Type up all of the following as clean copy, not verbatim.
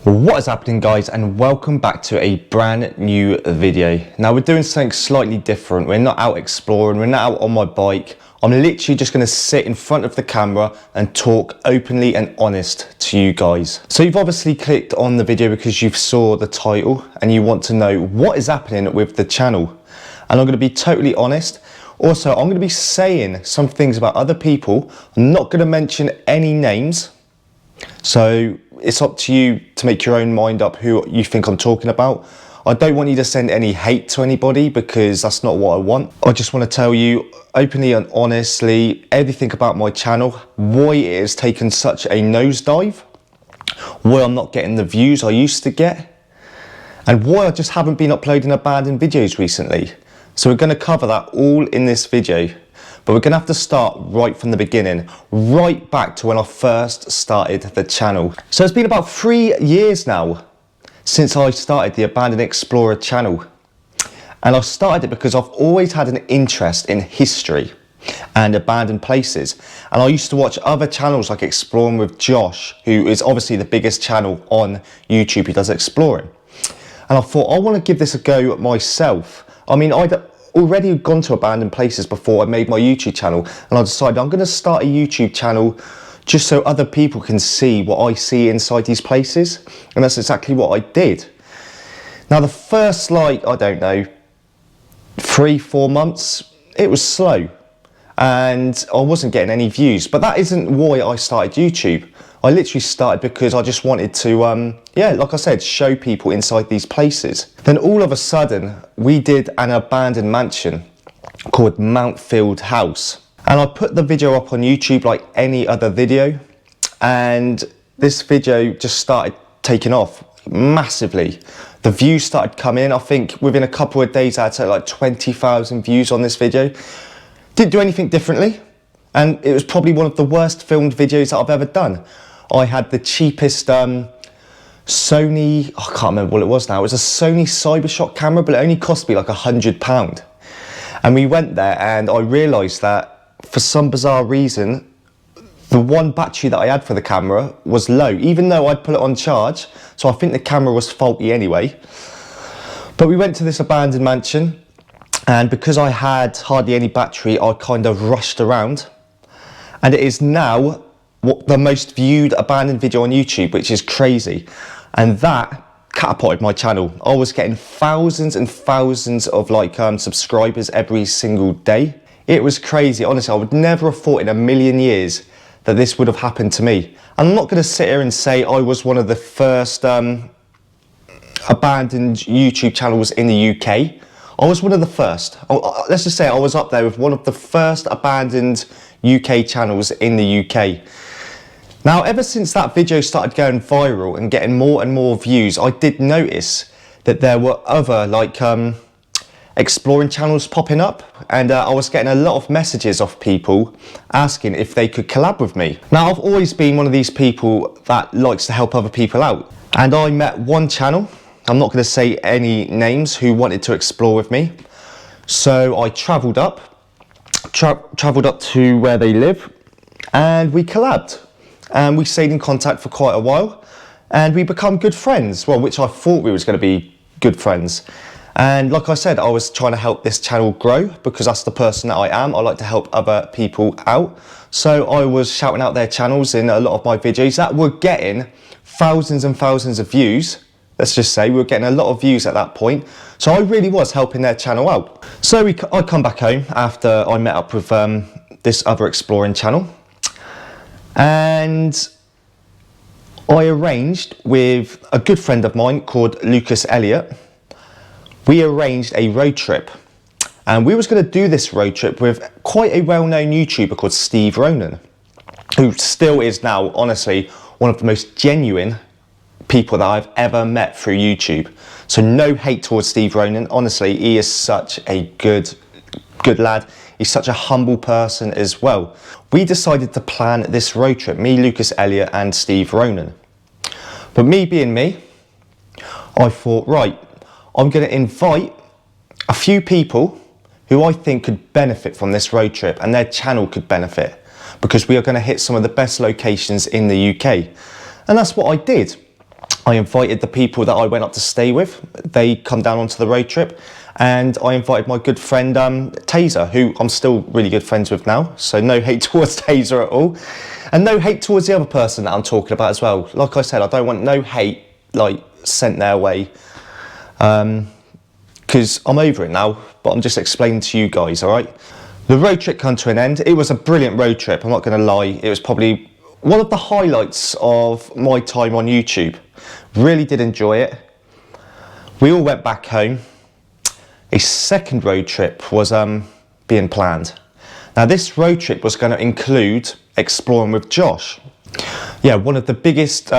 What is happening, guys, and welcome back to a brand new video. Now we're doing something slightly different. We're not out exploring, we're not out on my bike. I'm literally just going to sit in front of the camera and talk openly and honest to you guys. So you've obviously clicked on the video because you saw the title and you want to know what is happening with the channel. And I'm going to be totally honest. Also, I'm going to be saying some things about other people. I'm not going to mention any names. So it's up to you to make your own mind up who you think I'm talking about. I don't want you to send any hate to anybody because that's not what I want. I just want to tell you openly and honestly everything about my channel, why it has taken such a nosedive, why I'm not getting the views I used to get, and why I just haven't been uploading abandoned videos recently. So we're going to cover that all in this video. But we're going to have to start right from the beginning, right back to when I first started the channel. So it's been about 3 years now since I started the Abandoned Explorer channel. And I started it because I've always had an interest in history and abandoned places. And I used to watch other channels like Exploring with Josh, who is obviously the biggest channel on YouTube who does exploring. And I thought, I want to give this a go myself. I mean, I'd already gone to abandoned places before I made my YouTube channel, and I decided I'm going to start a YouTube channel just so other people can see what I see inside these places, and that's exactly what I did. Now the first, I don't know, 3-4 months, it was slow and I wasn't getting any views, but that isn't why I started YouTube. I literally started because I just wanted to, like I said, show people inside these places. Then all of a sudden, we did an abandoned mansion called Mountfield House. And I put the video up on YouTube like any other video. And this video just started taking off massively. The views started coming in. I think within a couple of days, I had like 20,000 views on this video. Didn't do anything differently. And it was probably one of the worst filmed videos that I've ever done. I had the cheapest Sony, I can't remember what it was now. It was a Sony CyberShot camera, but it only cost me like £100. And we went there and I realised that for some bizarre reason, the one battery that I had for the camera was low, even though I'd put it on charge. So I think the camera was faulty anyway. But we went to this abandoned mansion, and because I had hardly any battery, I kind of rushed around. And it is now the most viewed abandoned video on YouTube, which is crazy. And that catapulted my channel. I was getting thousands and thousands of subscribers every single day. It was crazy. Honestly, I would never have thought in a million years that this would have happened to me. I'm not going to sit here and say I was one of the first abandoned YouTube channels in the UK. I was one of the first. Let's just say I was up there with one of the first abandoned UK channels in the UK. Now, ever since that video started going viral and getting more and more views, I did notice that there were other exploring channels popping up, and I was getting a lot of messages off people asking if they could collab with me. Now, I've always been one of these people that likes to help other people out, and I met one channel, I'm not going to say any names, who wanted to explore with me. So I travelled up to where they live, and we collabed. And we stayed in contact for quite a while, and we become good friends. Well, which I thought we was going to be good friends. And like I said, I was trying to help this channel grow because that's the person that I am. I like to help other people out. So I was shouting out their channels in a lot of my videos that were getting thousands and thousands of views. Let's just say we were getting a lot of views at that point. So I really was helping their channel out. So I come back home after I met up with this other exploring channel. And I arranged with a good friend of mine called Lucas Elliott. We arranged a road trip. And we was going to do this road trip with quite a well-known YouTuber called Steve Ronan, who still is now, honestly, one of the most genuine people that I've ever met through YouTube. So no hate towards Steve Ronan. Honestly, he is such a good lad. He's such a humble person as well. We decided to plan this road trip, me, Lucas Elliott and Steve Ronan. But me being me, I thought, right, I'm going to invite a few people who I think could benefit from this road trip and their channel could benefit, because we are going to hit some of the best locations in the UK. And that's what I did. I invited the people that I went up to stay with. They come down onto the road trip, and I invited my good friend Taser, who I'm still really good friends with now, so no hate towards Taser at all, and no hate towards the other person that I'm talking about as well. Like I said, I don't want no hate like sent their way, because I'm over it now, but I'm just explaining to you guys, all right? The road trip come to an end. It was a brilliant road trip, I'm not going to lie. It was probably one of the highlights of my time on YouTube. Really did enjoy it. We all went back home. A second road trip was being planned. Now this road trip was going to include exploring with Josh. Yeah, one of the biggest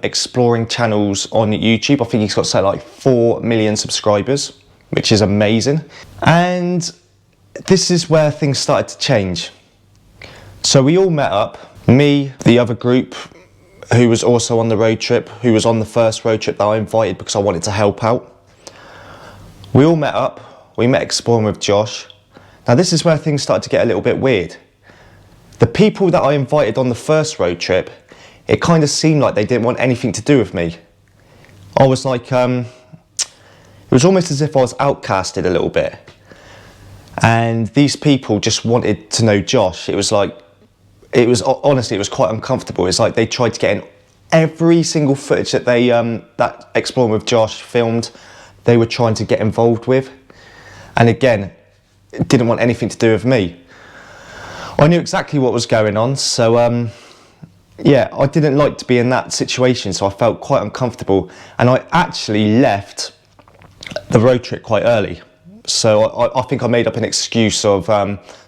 exploring channels on YouTube. I think he's got something like 4 million subscribers, which is amazing. And this is where things started to change. So we all met up, me, the other group who was also on the road trip, who was on the first road trip that I invited because I wanted to help out. We all met up, we met exploring with Josh. Now this is where things started to get a little bit weird. The people that I invited on the first road trip, it kind of seemed like they didn't want anything to do with me. I was like, it was almost as if I was outcasted a little bit. And these people just wanted to know Josh. It was like, honestly, it was quite uncomfortable. It's like they tried to get in every single footage that they, that Exploring with Josh filmed, they were trying to get involved with. And again, it didn't want anything to do with me. I knew exactly what was going on, so yeah, I didn't like to be in that situation, so I felt quite uncomfortable. And I actually left the road trip quite early. So I think I made up an excuse of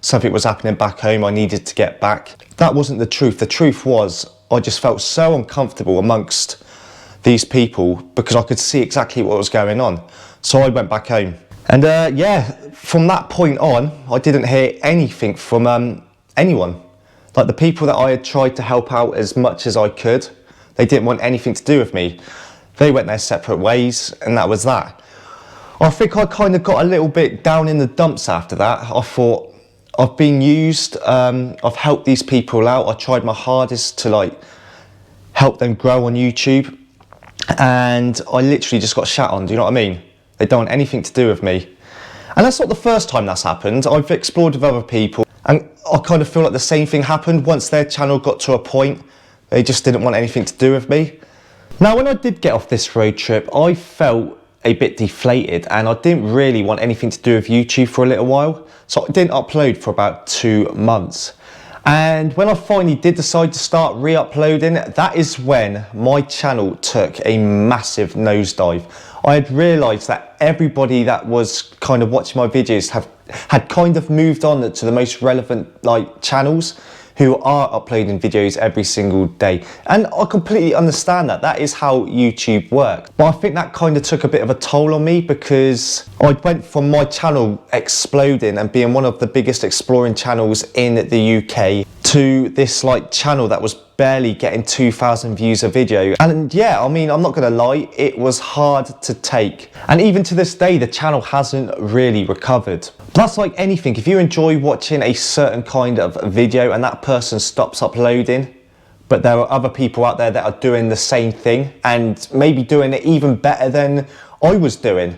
something was happening back home, I needed to get back. That wasn't the truth. The truth was I just felt so uncomfortable amongst these people because I could see exactly what was going on. So I went back home. And yeah, from that point on, I didn't hear anything from anyone. Like the people that I had tried to help out as much as I could, they didn't want anything to do with me. They went their separate ways, and that was that. I think I kind of got a little bit down in the dumps after that. I thought, I've been used, I've helped these people out, I tried my hardest to like help them grow on YouTube, and I literally just got shat on, do you know what I mean? They don't want anything to do with me. And that's not the first time that's happened. I've explored with other people, and I kind of feel like the same thing happened once their channel got to a point, they just didn't want anything to do with me. Now when I did get off this road trip, I felt a bit deflated and I didn't really want anything to do with YouTube for a little while, so I didn't upload for about 2 months. And when I finally did decide to start re-uploading, that is when my channel took a massive nosedive. I had realised that everybody that was kind of watching my videos had kind of moved on to the most relevant like channels who are uploading videos every single day. And I completely understand that. That is how YouTube works. But I think that kind of took a bit of a toll on me because I went from my channel exploding and being one of the biggest exploring channels in the UK to this like channel that was barely getting 2,000 views a video. And yeah, I mean, I'm not gonna lie, it was hard to take. And even to this day, the channel hasn't really recovered. But that's like anything. If you enjoy watching a certain kind of video and that person stops uploading, but there are other people out there that are doing the same thing and maybe doing it even better than I was doing,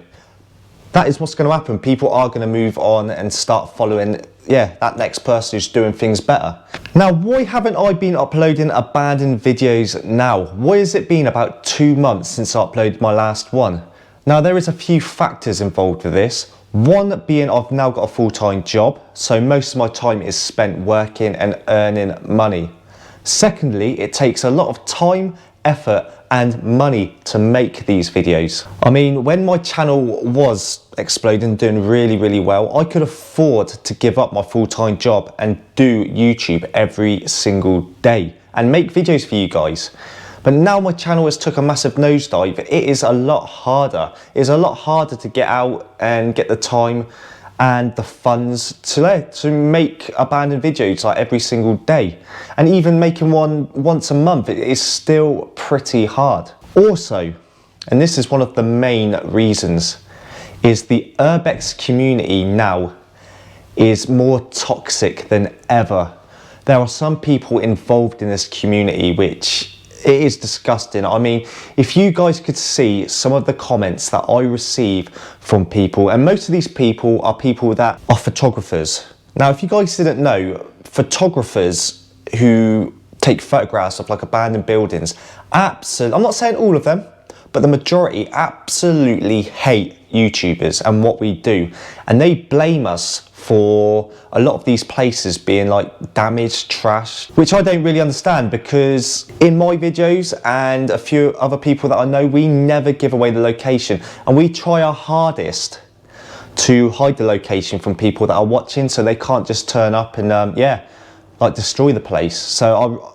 that is what's going to happen. People are going to move on and start following, yeah, that next person who's doing things better. Now, why haven't I been uploading abandoned videos now? Why has it been about 2 months since I uploaded my last one? Now, there is a few factors involved with this. One being I've now got a full-time job, so most of my time is spent working and earning money. Secondly, it takes a lot of time, effort and money to make these videos. I mean, when my channel was exploding, doing really well, I could afford to give up my full-time job and do YouTube every single day and make videos for you guys. But now my channel has took a massive nosedive. It is a lot harder. It is a lot harder to get out and get the time and the funds to make abandoned videos like every single day. And even making one once a month, it is still pretty hard. Also, and this is one of the main reasons, is the urbex community now is more toxic than ever. There are some people involved in this community which it is disgusting. I mean, if you guys could see some of the comments that I receive from people, and most of these people are people that are photographers. Now, if you guys didn't know, photographers who take photographs of like abandoned buildings, absolutely, I'm not saying all of them, but the majority absolutely hate YouTubers and what we do. And they blame us for a lot of these places being like damaged, trash, which I don't really understand, because in my videos and a few other people that I know, we never give away the location, and we try our hardest to hide the location from people that are watching, so they can't just turn up and yeah, like destroy the place. So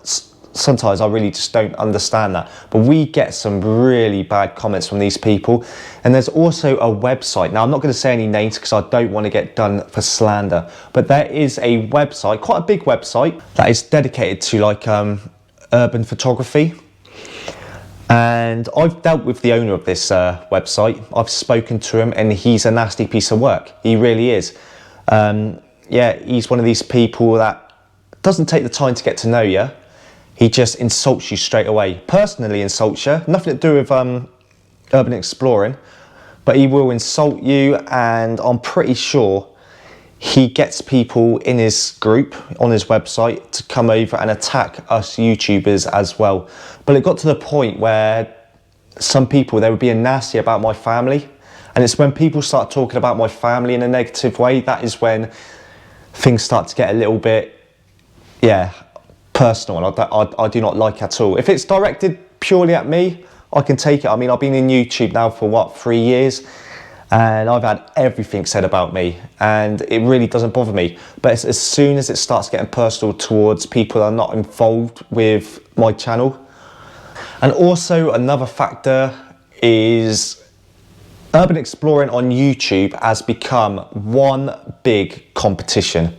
sometimes I really just don't understand that, but we get some really bad comments from these people. And there's also a website, now I'm not going to say any names because I don't want to get done for slander, but there is a website, quite a big website, that is dedicated to like urban photography. And I've dealt with the owner of this website. I've spoken to him, and he's a nasty piece of work. He really is. Yeah, he's one of these people that doesn't take the time to get to know you. He just insults you straight away. Personally insults you, nothing to do with urban exploring, but he will insult you, and I'm pretty sure he gets people in his group on his website to come over and attack us YouTubers as well. But it got to the point where some people, they were being nasty about my family, and it's when people start talking about my family in a negative way, that is when things start to get a little bit, yeah, personal, and I do not like at all. If it's directed purely at me, I can take it. I mean, I've been in YouTube now for what, 3 years, and I've had everything said about me, and it really doesn't bother me. But as soon as it starts getting personal towards people that are not involved with my channel. And also another factor is urban exploring on YouTube has become one big competition.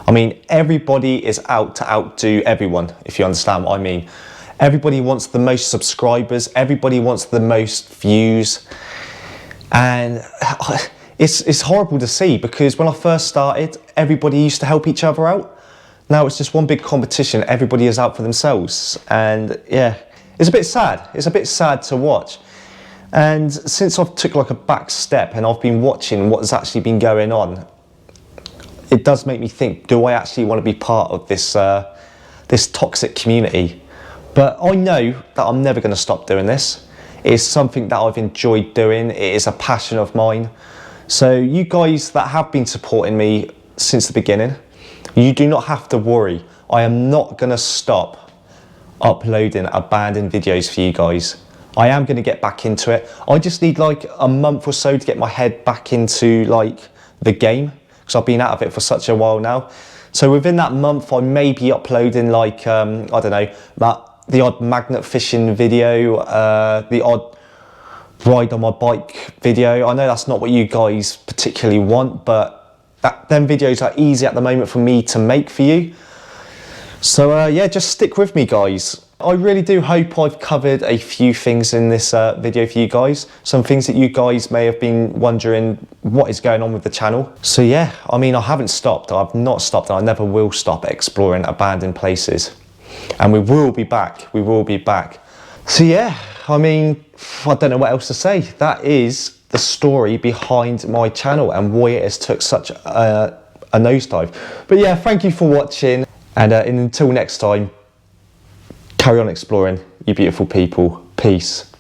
I mean, everybody is out to outdo everyone, if you understand what I mean. Everybody wants the most subscribers, everybody wants the most views. And it's horrible to see, because when I first started, everybody used to help each other out. Now it's just one big competition, everybody is out for themselves. And yeah, it's a bit sad. It's a bit sad to watch. And since I've took like a back step and I've been watching what has actually been going on, it does make me think, do I actually want to be part of this this toxic community? But I know that I'm never going to stop doing this. It is something that I've enjoyed doing. It is a passion of mine. So you guys that have been supporting me since the beginning, you do not have to worry. I am not going to stop uploading abandoned videos for you guys. I am going to get back into it. I just need like a month or so to get my head back into like the game, because I've been out of it for such a while now. So within that month, I may be uploading like, I don't know, the odd magnet fishing video, the odd ride on my bike video. I know that's not what you guys particularly want, but them videos are easy at the moment for me to make for you. So yeah, just stick with me, guys. I really do hope I've covered a few things in this video for you guys. Some things that you guys may have been wondering what is going on with the channel. So yeah, I mean, I haven't stopped. I've not stopped, and I never will stop exploring abandoned places. And we will be back. We will be back. So yeah, I mean, I don't know what else to say. That is the story behind my channel and why it has took such a nosedive. But yeah, thank you for watching. And until next time, carry on exploring, you beautiful people. Peace.